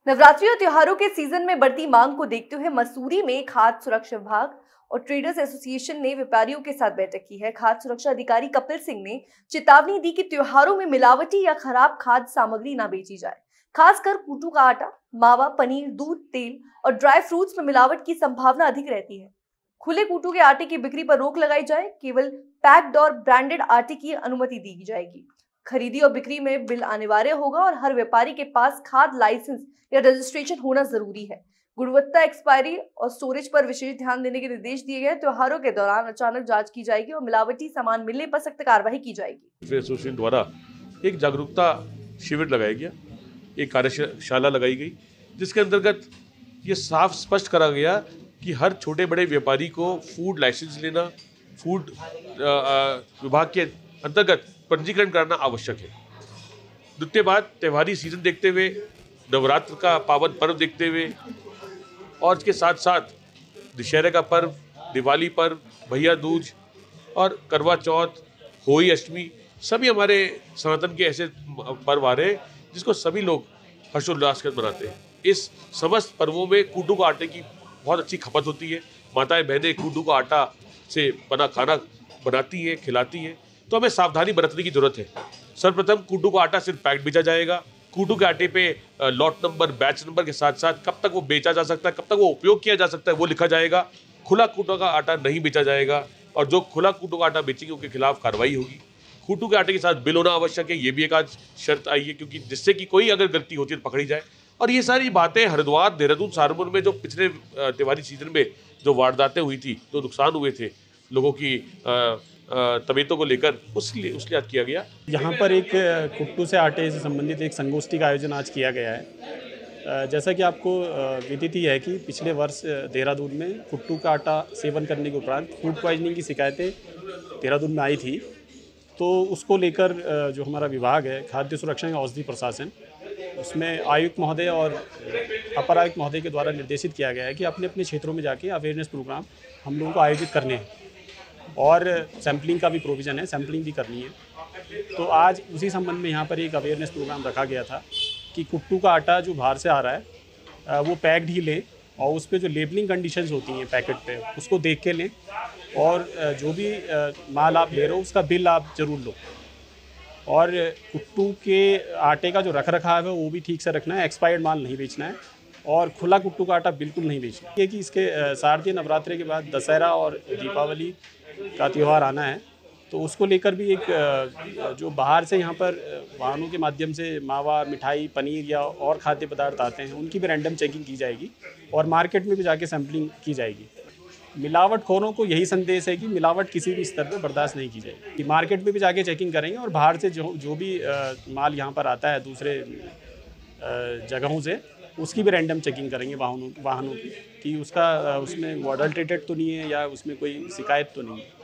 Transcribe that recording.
नवरात्रि और त्योहारों के सीजन में बढ़ती मांग को देखते हुए मसूरी में खाद्य सुरक्षा विभाग और ट्रेडर्स एसोसिएशन ने व्यापारियों के साथ बैठक की है। खाद्य सुरक्षा अधिकारी कपिल सिंह ने चेतावनी दी कि त्योहारों में मिलावटी या खराब खाद्य सामग्री ना बेची जाए। खासकर कूटू का आटा, मावा, पनीर, दूध, तेल और ड्राई फ्रूट्स में मिलावट की संभावना अधिक रहती है। खुले कूटू के आटे की बिक्री पर रोक लगाई जाए। केवल पैक्ड और ब्रांडेड आटे की अनुमति दी जाएगी। खरीदी और बिक्री में बिल अनिवार्य होगा और हर व्यापारी के पास खाद्य लाइसेंस या रजिस्ट्रेशन होना जरूरी है। गुणवत्ता, एक्सपायरी और स्टोरेज पर विशेष ध्यान देने के निर्देश दिए गए। त्योहारों के दौरान अचानक जांच की जाएगी और मिलावटी सामान मिलने पर सख्त कार्रवाई की जाएगी। एसोसिएशन द्वारा एक जागरूकता शिविर लगाया गया, एक कार्यशाला लगाई गई, जिसके अंतर्गत ये साफ स्पष्ट करा गया कि हर छोटे बड़े व्यापारी को फूड लाइसेंस लेना, फूड विभाग के अंतर्गत पंजीकरण कराना आवश्यक है। द्वितीय बात, त्योहारी सीजन देखते हुए, नवरात्र का पावन पर्व देखते हुए और इसके साथ साथ दशहरे का पर्व, दिवाली पर्व, भैया दूज और करवा चौथ, होली अष्टमी, सभी हमारे सनातन के ऐसे पर्व आ रहे हैं जिसको सभी लोग हर्षोल्लास के मनाते हैं। इस समस्त पर्वों में कूटू का आटे की बहुत अच्छी खपत होती है। माताएं बहनें कूटू का आटा से बना खाना बनाती हैं, खिलाती हैं, तो हमें सावधानी बरतने की जरूरत है। सर्वप्रथम कूटू का आटा सिर्फ पैक्ड बेचा जाएगा। कूटू के आटे पे लॉट नंबर, बैच नंबर के साथ साथ कब तक वो बेचा जा सकता है, कब तक वो उपयोग किया जा सकता है, वो लिखा जाएगा। खुला कूटू का आटा नहीं बेचा जाएगा और जो खुला कूटू का आटा बेचेंगे उनके खिलाफ कार्रवाई होगी। कूटू के आटे के साथ बिल होना आवश्यक है, ये भी एक आज शर्त आई है, क्योंकि जिससे कि कोई अगर गलती होती है तो पकड़ी जाए। और ये सारी बातें हरिद्वार, देहरादून, सहारनपुर में जो पिछले त्योहारी सीजन में जो वारदातें हुई थी, जो नुकसान हुए थे लोगों की तबीयतों को लेकर, उसलिए याद किया गया। यहाँ पर एक कुट्टू से आटे से संबंधित एक संगोष्ठी का आयोजन आज किया गया है। जैसा कि आपको विदित ही है कि पिछले वर्ष देहरादून में कुट्टू का आटा सेवन करने के उपरांत फूड पॉइजनिंग की शिकायतें देहरादून में आई थी। तो उसको लेकर जो हमारा विभाग है, खाद्य सुरक्षा एवं औषधि प्रशासन, उसमें आयुक्त महोदय और अपर आयुक्त महोदय के द्वारा निर्देशित किया गया है कि अपने अपने क्षेत्रों में जाके अवेयरनेस प्रोग्राम हम लोगों को आयोजित करने हैं और सैम्पलिंग का भी प्रोविज़न है, सैम्पलिंग भी करनी है। तो आज उसी संबंध में यहाँ पर एक अवेयरनेस प्रोग्राम रखा गया था कि कुट्टू का आटा जो बाहर से आ रहा है वो पैक्ड ही लें और उस पर जो लेबलिंग कंडीशंस होती हैं पैकेट पे, उसको देख के लें और जो भी माल आप ले रहे हो उसका बिल आप ज़रूर लो। और कुट्टू के आटे का जो रख रखाव है वो भी ठीक से रखना है, एक्सपायर्ड माल नहीं बेचना है और खुला कुट्टू का आटा बिल्कुल नहीं बेचना है। कि इसके शारदीय नवरात्रि के बाद दशहरा और दीपावली का त्यौहार आना है, तो उसको लेकर भी एक जो बाहर से यहाँ पर वाहनों के माध्यम से मावा, मिठाई, पनीर या और खाद्य पदार्थ आते हैं, उनकी भी रैंडम चेकिंग की जाएगी और मार्केट में भी जाके सैम्पलिंग की जाएगी। मिलावटखोरों को यही संदेश है कि मिलावट किसी भी स्तर पर बर्दाश्त नहीं की जाएगी। मार्केट में भी जाके चेकिंग करेंगे और बाहर से जो भी माल यहाँ पर आता है दूसरे जगहों से, उसकी भी रैंडम चेकिंग करेंगे वाहनों की कि उसमें वो अडल्ट्रेटेड तो नहीं है या उसमें कोई शिकायत तो नहीं है।